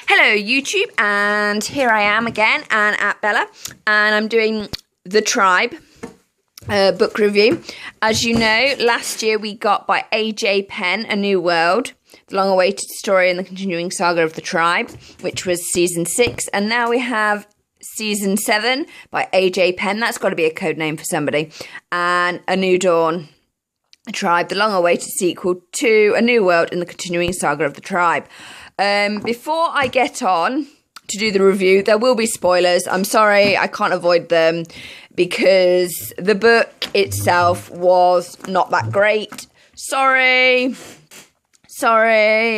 Hello YouTube, and here I am again, and at Bella, and I'm doing The Tribe book review. As you know, last year we got by A.J. Penn, A New World, the long-awaited story in the continuing saga of The Tribe, which was season 6, and now we have season 7 by A.J. Penn. That's got to be a code name for somebody. And A New Dawn, The Tribe, the long-awaited sequel to A New World in the continuing saga of The Tribe. Before I get on to do the review, there will be spoilers. I'm sorry, I can't avoid them because the book itself was not that great. Sorry,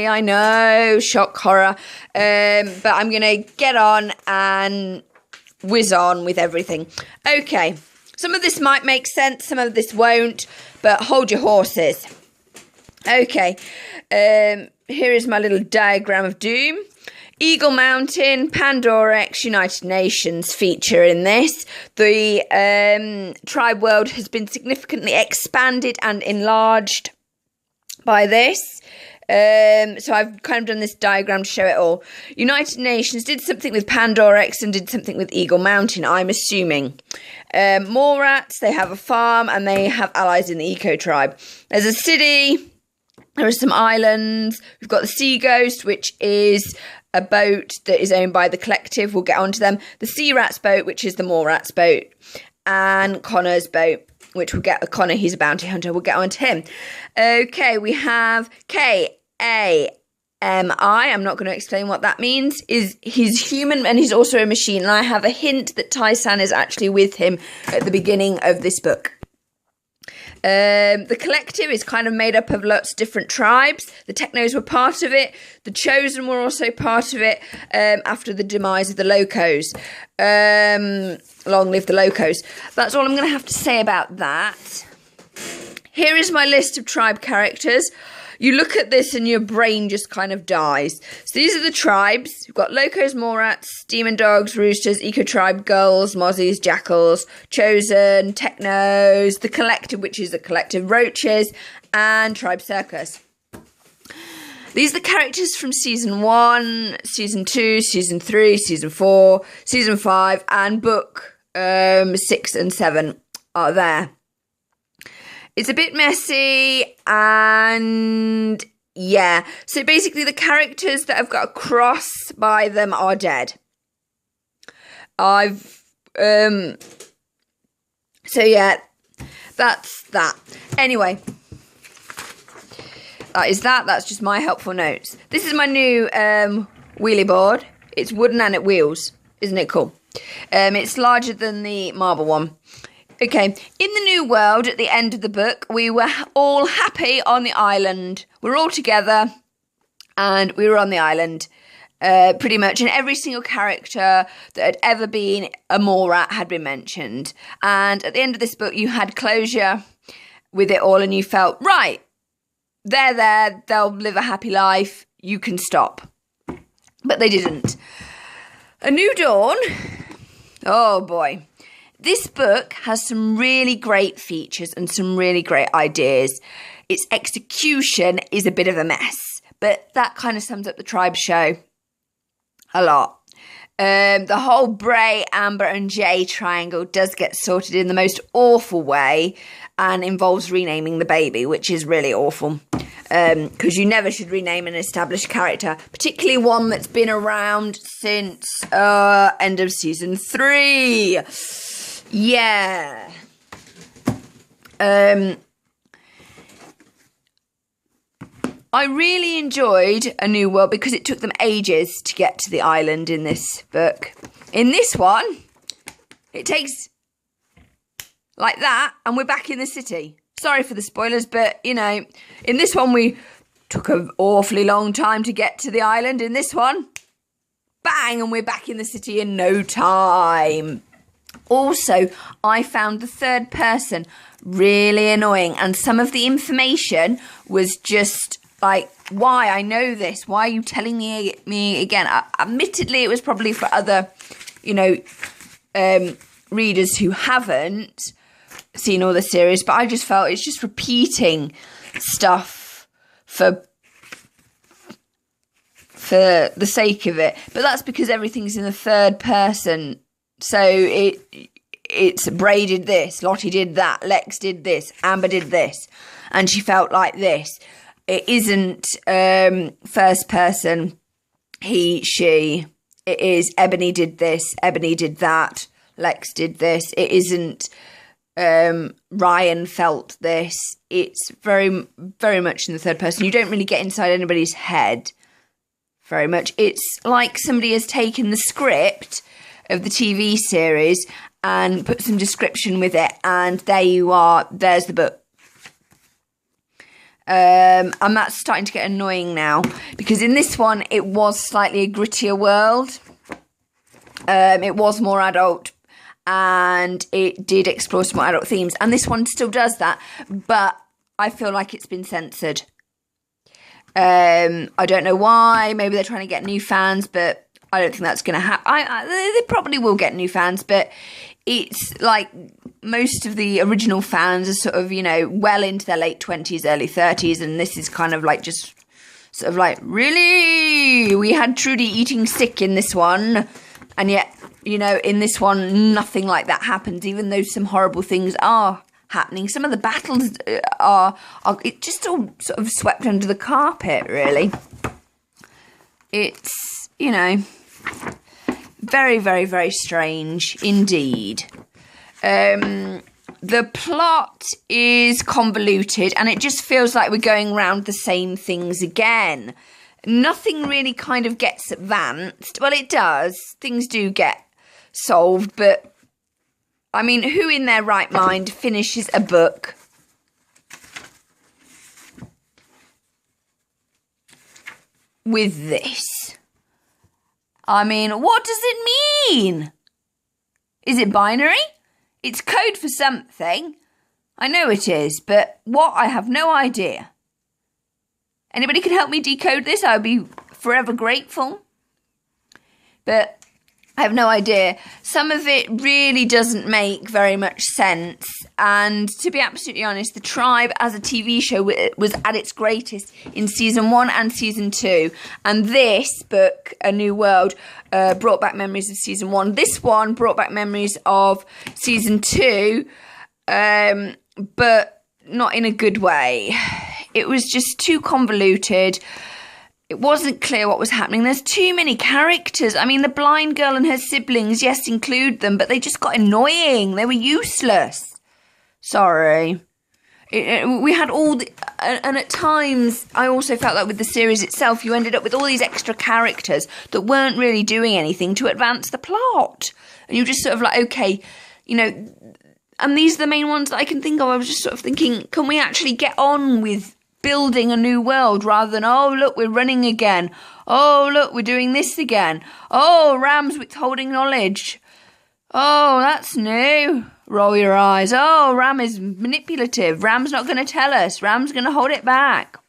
I know, shock horror. But I'm going to get on and whiz on with everything. Okay, some of this might make sense, some of this won't, but hold your horses. Okay, here is my little diagram of doom. Eagle Mountain, Pandorex, United Nations feature in this. The tribe world has been significantly expanded and enlarged by this. So I've kind of done this diagram to show it all. United Nations did something with Pandorex and did something with Eagle Mountain, I'm assuming. More rats, they have a farm, and they have allies in the Eco Tribe. There's a city. There are some islands. We've got the Sea Ghost, which is a boat that is owned by the Collective. We'll get on to them. The Sea Rats boat, which is the More Rats boat. And Connor's boat, which we'll get. Connor, he's a bounty hunter. We'll get on to him. Okay, we have K-A-M-I. I'm not going to explain what that means. He's human and he's also a machine. And I have a hint that Tai-san is actually with him at the beginning of this book. The Collective is kind of made up of lots of different tribes. The Technos were part of it. The Chosen were also part of it after the demise of the Locos. Long live the Locos. That's all I'm going to have to say about that. Here is my list of tribe characters. You look at this and your brain just kind of dies. So these are the tribes. We've got Locos, Morats, Demon Dogs, Roosters, Eco Tribe, Gulls, Mozzies, Jackals, Chosen, Technos, the Collective, which is the Collective, Roaches, and Tribe Circus. These are the characters from Season 1, Season 2, Season 3, Season 4, Season 5, and Book 6 and 7 are there. It's a bit messy, and yeah. So basically the characters that have got a cross by them are dead. So yeah, that's that. Anyway, that is that. That's just my helpful notes. This is my new wheelie board. It's wooden and it wheels. Isn't it cool? It's larger than the marble one. Okay, in the new world, at the end of the book, we were all happy on the island. We're all together, and we were on the island, pretty much. And every single character that had ever been a Morat had been mentioned. And at the end of this book, you had closure with it all, and you felt, right, they're there, they'll live a happy life, you can stop. But they didn't. A New Dawn, oh boy. This book has some really great features and some really great ideas. Its execution is a bit of a mess, but that kind of sums up the Tribe show a lot. The whole Bray, Amber and Jay triangle does get sorted in the most awful way and involves renaming the baby, which is really awful. Because you never should rename an established character, particularly one that's been around since end of season 3. Yeah. I really enjoyed A New World because it took them ages to get to the island in this book. In this one, it takes like that and we're back in the city. Sorry for the spoilers, but, you know, in this one we took an awfully long time to get to the island. In this one, bang, and we're back in the city in no time. Also, I found the third person really annoying, and some of the information was just like, why? I know this. Why are you telling me again? Admittedly, it was probably for other, readers who haven't seen all the series, but I just felt it's just repeating stuff for for the sake of it. But that's because everything's in the third person. So it's Bray did this, Lottie did that, Lex did this, Amber did this, and she felt like this. It isn't first person, he, she. It is Ebony did this, Ebony did that, Lex did this. It isn't Ryan felt this. It's very, very much in the third person. You don't really get inside anybody's head very much. It's like somebody has taken the script of the TV series and put some description with it, and there you are, there's the book. And that's starting to get annoying now, because in this one it was slightly a grittier world. It was more adult, and it did explore some more adult themes, and this one still does that, but I feel like it's been censored. I don't know why. Maybe they're trying to get new fans, but I don't think that's going to happen. They probably will get new fans, but it's like most of the original fans are sort of, you know, well into their late 20s, early 30s, and this is kind of like just sort of like, really? We had Trudy eating sick in this one, and yet, you know, in this one, nothing like that happens, even though some horrible things are happening. Some of the battles are it just all sort of swept under the carpet, really. It's, you know, very, very, very strange indeed. The plot is convoluted, and it just feels like we're going around the same things again. Nothing really kind of gets advanced. Well, it does. Things do get solved, but I mean, who in their right mind finishes a book with this? I mean, what does it mean? Is it binary? It's code for something. I know it is, but what? I have no idea. Anybody can help me decode this? I would be forever grateful. But I have no idea. Some of it really doesn't make very much sense. And to be absolutely honest, The Tribe as a TV show was at its greatest in season 1 and season 2. And this book, A New World, brought back memories of season 1. This one brought back memories of season 2, but not in a good way. It was just too convoluted. It wasn't clear what was happening. There's too many characters. I mean, the blind girl and her siblings, yes, include them, but they just got annoying. They were useless. Sorry. We had all the... And at times, I also felt like with the series itself, you ended up with all these extra characters that weren't really doing anything to advance the plot. And you're just sort of like, okay, you know... And these are the main ones that I can think of. I was just sort of thinking, can we actually get on with building a new world rather than, oh, look, we're running again. Oh, look, we're doing this again. Oh, Ram's withholding knowledge. Oh, that's new. Roll your eyes. Oh, Ram is manipulative. Ram's not going to tell us. Ram's going to hold it back.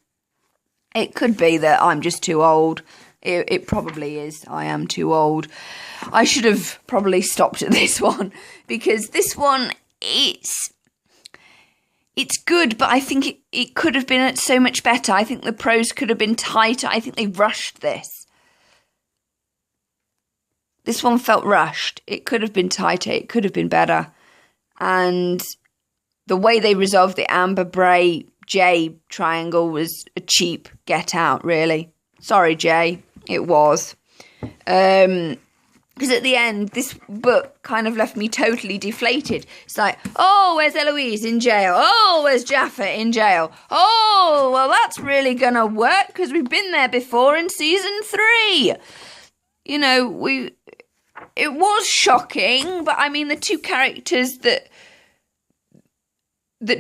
It could be that I'm just too old. It probably is. I am too old. I should have probably stopped at this one, because this one, it's good, but I think it could have been so much better. I think the prose could have been tighter. I think they rushed this. This one felt rushed. It could have been tighter. It could have been better. And the way they resolved the Amber, Bray, Jay triangle was a cheap get out, really. Sorry, Jay. It was. Because at the end, this book kind of left me totally deflated. It's like, oh, where's Eloise in jail? Oh, where's Jaffa in jail? Oh, well, that's really going to work because we've been there before in season 3. You know, it was shocking, but I mean, the two characters that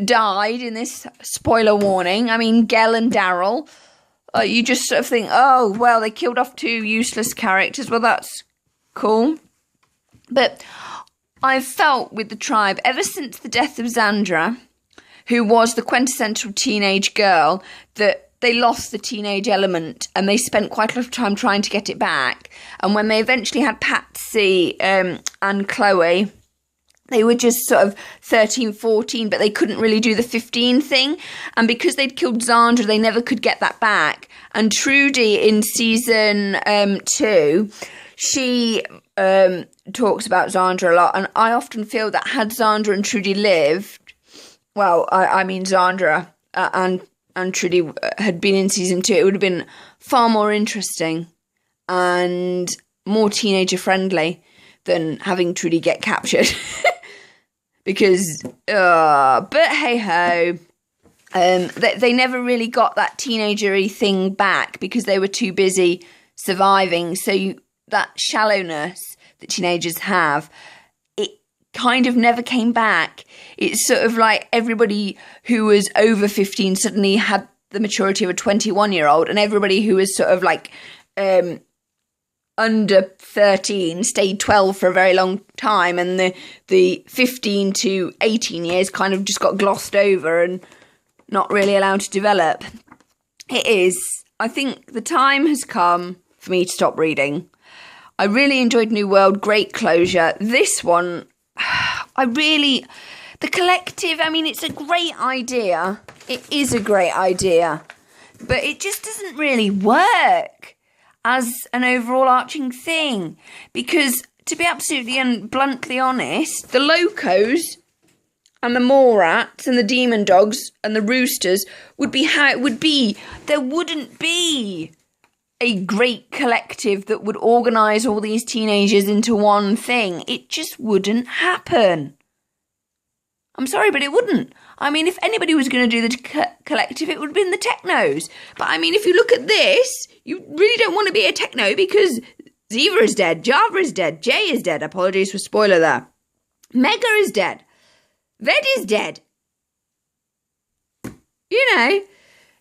died in this, spoiler warning, I mean, Gel and Daryl, you just sort of think, oh, well, they killed off 2 useless characters. Well, that's cool. But I've felt with The Tribe, ever since the death of Xandra, who was the quintessential teenage girl, that they lost the teenage element, and they spent quite a lot of time trying to get it back. And when they eventually had Patsy and Chloe, They were just sort of 13, 14, but they couldn't really do the 15 thing. And because they'd killed Xandra, they never could get that back. And Trudy in season 2, she talks about Xandra a lot. And I often feel that had Xandra and Trudy lived, well, I mean Xandra and Trudy had been in season 2, it would have been far more interesting and more teenager friendly than having Trudy get captured. Because, but hey-ho, they never really got that teenager-y thing back because they were too busy surviving. So that shallowness that teenagers have, it kind of never came back. It's sort of like everybody who was over 15 suddenly had the maturity of a 21-year-old, and everybody who was sort of like under 13 stayed 12 for a very long time, and the 15 to 18 years kind of just got glossed over and not really allowed to develop. It is. I think the time has come for me to stop reading. I really enjoyed New World, great closure. This one, The Collective, I mean, it's a great idea. It is a great idea. But it just doesn't really work as an overall arching thing, because to be absolutely and bluntly honest, the Locos and the Morats and the Demon Dogs and the Roosters would be how it would be. There wouldn't be a great collective that would organise all these teenagers into one thing. It just wouldn't happen. I'm sorry, but it wouldn't. I mean, if anybody was going to do the collective, it would have been the Technos. But I mean, if you look at this, you really don't want to be a Techno because Ziva is dead, Java is dead, Jay is dead. Apologies for spoiler there. Mega is dead. Ved is dead. You know,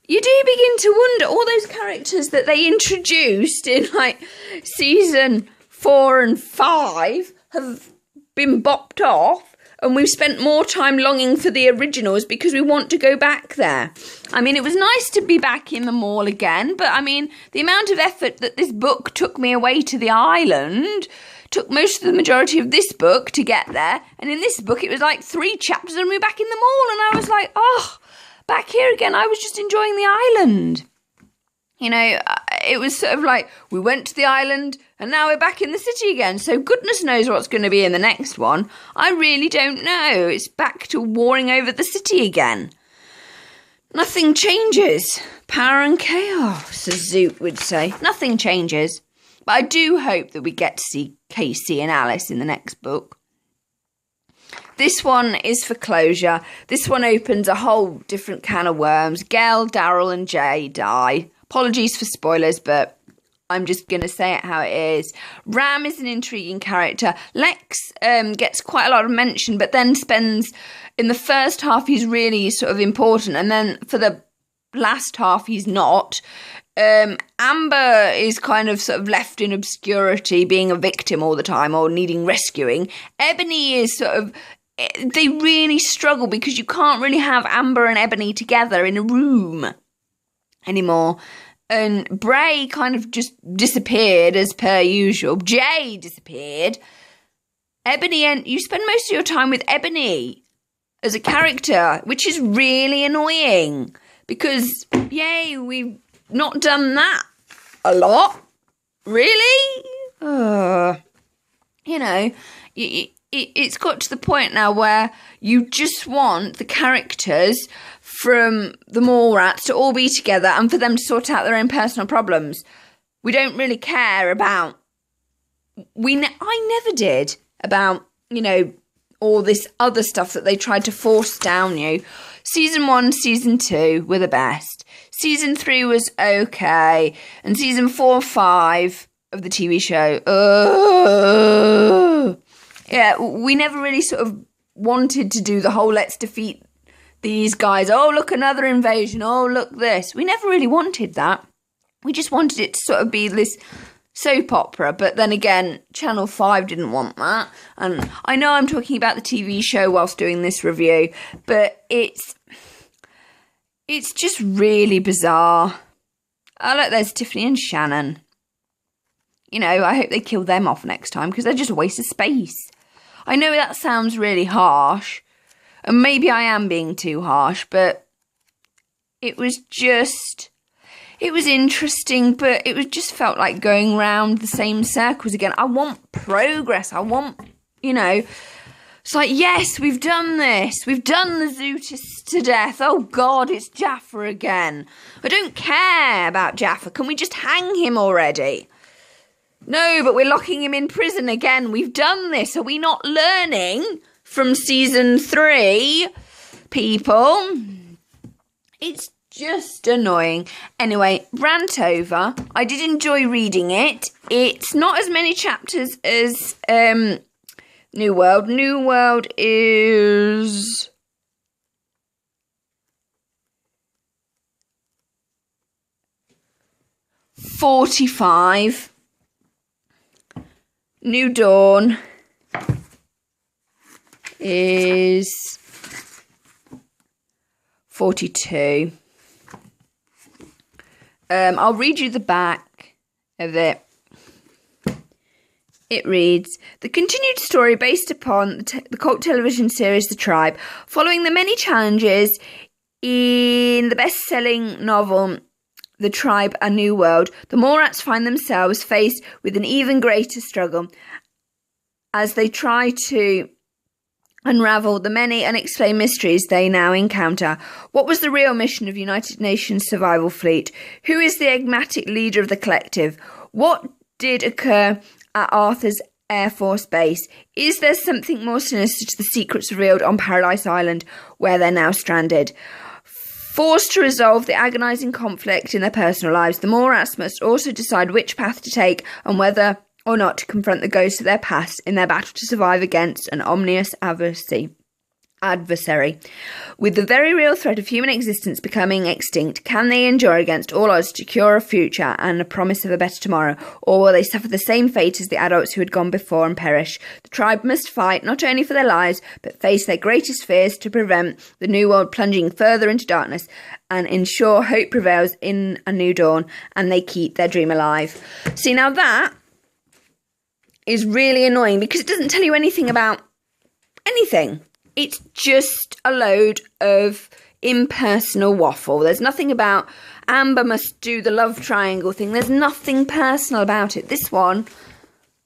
you do begin to wonder, all those characters that they introduced in like season 4 and 5 have been bopped off. And we've spent more time longing for the originals because we want to go back there. I mean, it was nice to be back in the mall again, but I mean, the amount of effort that this book took me away to the island took most of the majority of this book to get there. And in this book, it was like 3 chapters and we were back in the mall. And I was like, oh, back here again. I was just enjoying the island. You know, it was sort of like we went to the island and now we're back in the city again. So goodness knows what's going to be in the next one. I really don't know. It's back to warring over the city again. Nothing changes. Power and chaos, as Zoot would say. Nothing changes. But I do hope that we get to see Casey and Alice in the next book. This one is for closure. This one opens a whole different can of worms. Gail, Daryl and Jay die. Apologies for spoilers, but I'm just going to say it how it is. Ram is an intriguing character. Lex gets quite a lot of mention, but then spends, in the first half, he's really sort of important. And then for the last half, he's not. Amber is kind of sort of left in obscurity, being a victim all the time or needing rescuing. Ebony is sort of, they really struggle because you can't really have Amber and Ebony together in a room anymore. And Bray kind of just disappeared as per usual. Jay disappeared. Ebony, and you spend most of your time with Ebony as a character, which is really annoying because, yay, we've not done that a lot. Really? You know, it's got to the point now where you just want the characters from the Mallrats to all be together and for them to sort out their own personal problems. We don't really care about... I never did about, you know, all this other stuff that they tried to force down you. Season 1, Season 2 were the best. Season 3 was okay. And Season 4 and 5 of the TV show... Yeah, we never really sort of wanted to do the whole let's defeat these guys. Oh, look, another invasion. Oh, look this. We never really wanted that. We just wanted it to sort of be this soap opera. But then again, Channel 5 didn't want that. And I know I'm talking about the TV show whilst doing this review, but it's just really bizarre. Oh, look, there's Tiffany and Shannon. You know, I hope they kill them off next time because they're just a waste of space. I know that sounds really harsh, and maybe I am being too harsh, but it was interesting, but it was just felt like going round the same circles again. I want progress. I want, it's like, yes, we've done this. We've done the Zootis to death. Oh, God, it's Jaffa again. I don't care about Jaffa. Can we just hang him already? No, but we're locking him in prison again. We've done this. Are we not learning from season 3, people? It's just annoying. Anyway, rant over. I did enjoy reading it. It's not as many chapters as New World. New World is 45. New Dawn is 42. I'll read you the back of it. It reads, the continued story based upon the cult television series The Tribe, following the many challenges in the best-selling novel The Tribe, A New World, the Morats find themselves faced with an even greater struggle as they try to unravel the many unexplained mysteries they now encounter. What was the real mission of United Nations Survival Fleet? Who is the enigmatic leader of the collective? What did occur at Arthur's Air Force Base? Is there something more sinister to the secrets revealed on Paradise Island, where they're now stranded? Forced to resolve the agonising conflict in their personal lives, the Morats must also decide which path to take and whether or not to confront the ghosts of their past in their battle to survive against an ominous adversary. With the very real threat of human existence becoming extinct, can they endure against all odds to secure a future and a promise of a better tomorrow, or will they suffer the same fate as the adults who had gone before and perish? The tribe must fight not only for their lives, but face their greatest fears to prevent the new world plunging further into darkness and ensure hope prevails in a new dawn and they keep their dream alive. See, now that is really annoying because it doesn't tell you anything about anything. It's just a load of impersonal waffle. There's nothing about Amber must do the love triangle thing. There's nothing personal about it. This one,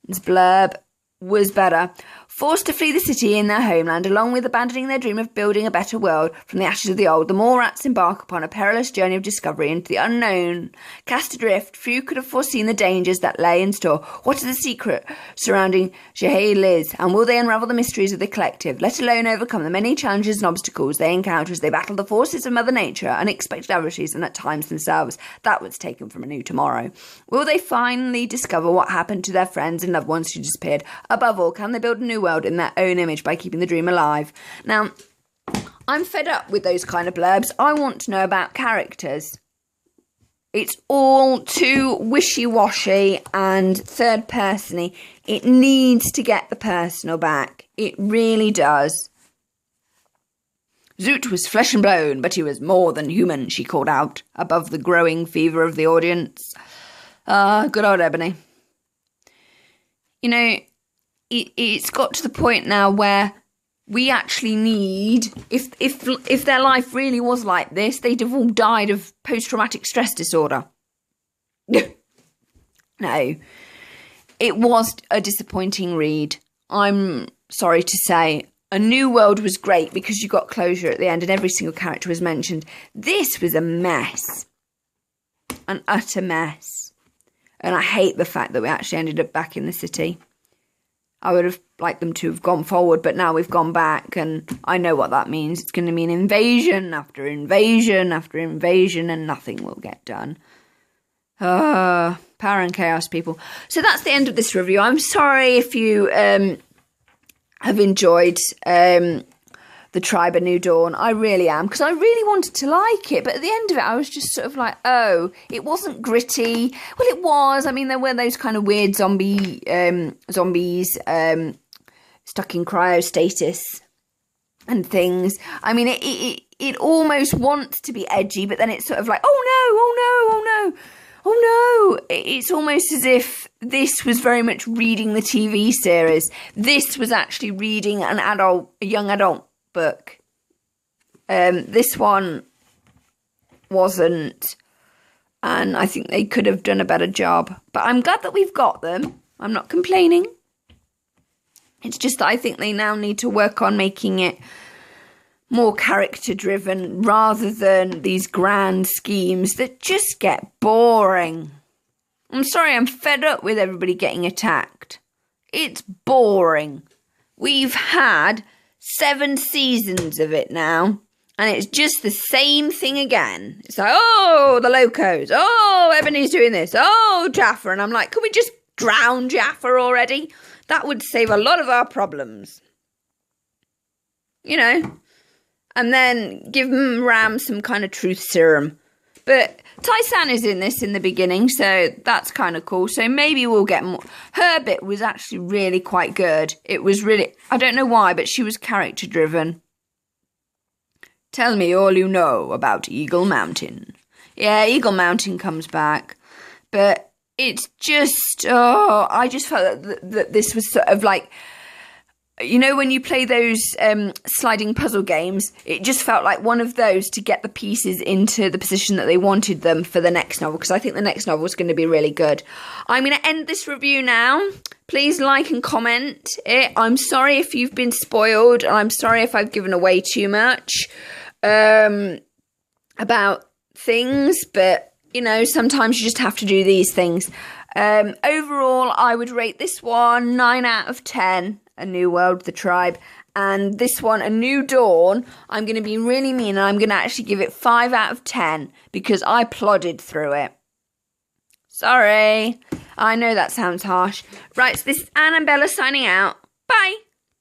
this Blurb, was better. Forced to flee the city in their homeland, along with abandoning their dream of building a better world from the ashes of the old, the Morats embark upon a perilous journey of discovery into the unknown. Cast adrift, few could have foreseen the dangers that lay in store. What is the secret surrounding Jehai Liz, and will they unravel the mysteries of the collective, let alone overcome the many challenges and obstacles they encounter as they battle the forces of Mother Nature, unexpected adversities, and at times themselves? That was taken from A New Tomorrow. Will they finally discover what happened to their friends and loved ones who disappeared? Above all, can they build a new world in their own image by keeping the dream alive? Now, I'm fed up with those kind of blurbs. I want to know about characters. It's all too wishy-washy and third-persony. It needs to get the personal back. It really does. Zoot was flesh and bone, but he was more than human, she called out, above the growing fever of the audience. Good old Ebony. You know, it's got to the point now where we actually need, if their life really was like this, they'd have all died of post-traumatic stress disorder. No, it was a disappointing read. I'm sorry to say. A New World was great because you got closure at the end and every single character was mentioned. This was a mess. An utter mess. And I hate the fact that we actually ended up back in the city. I would have liked them to have gone forward, but now we've gone back, and I know what that means. It's going to mean invasion after invasion after invasion, and nothing will get done. Power and chaos, people. So that's the end of this review. I'm sorry if you have enjoyed The Tribe, A New Dawn. I really am, because I really wanted to like it, but at the end of it, I was just sort of like, oh, it wasn't gritty. Well, it was. I mean, there were those kind of weird zombies stuck in cryostasis and things. I mean, it almost wants to be edgy, but then it's sort of like, oh no, oh no, oh no. Oh no, it's almost as if this was very much reading the TV series. This was actually reading a young adult book. This one wasn't, and I think they could have done a better job. But I'm glad that we've got them. I'm not complaining. It's just that I think they now need to work on making it more character driven rather than these grand schemes that just get boring. I'm sorry, I'm fed up with everybody getting attacked. It's boring. We've had 7 seasons of it now, and it's just the same thing again. It's like, oh, the locos. Oh, Ebony's doing this. Oh, Jaffa. And I'm like, can we just drown Jaffa already? That would save a lot of our problems. You know? And then give Ram some kind of truth serum. But Tai-San is in this in the beginning, so that's kind of cool. So maybe we'll get more. Her bit was actually really quite good. It was really, I don't know why, but she was character driven. Tell me all you know about Eagle Mountain. Yeah, Eagle Mountain comes back. But it's just, I just felt that this was sort of like, you know, when you play those sliding puzzle games, it just felt like one of those to get the pieces into the position that they wanted them for the next novel, because I think the next novel is going to be really good. I'm going to end this review now. Please like and comment it. I'm sorry if you've been spoiled, and I'm sorry if I've given away too much about things, but, you know, sometimes you just have to do these things. Overall, I would rate this one 9 out of 10. A New World, The Tribe, and this one, A New Dawn, I'm going to be really mean, and I'm going to actually give it 5 out of 10 because I plodded through it. Sorry. I know that sounds harsh. Right, so this is Anne and Bella signing out. Bye.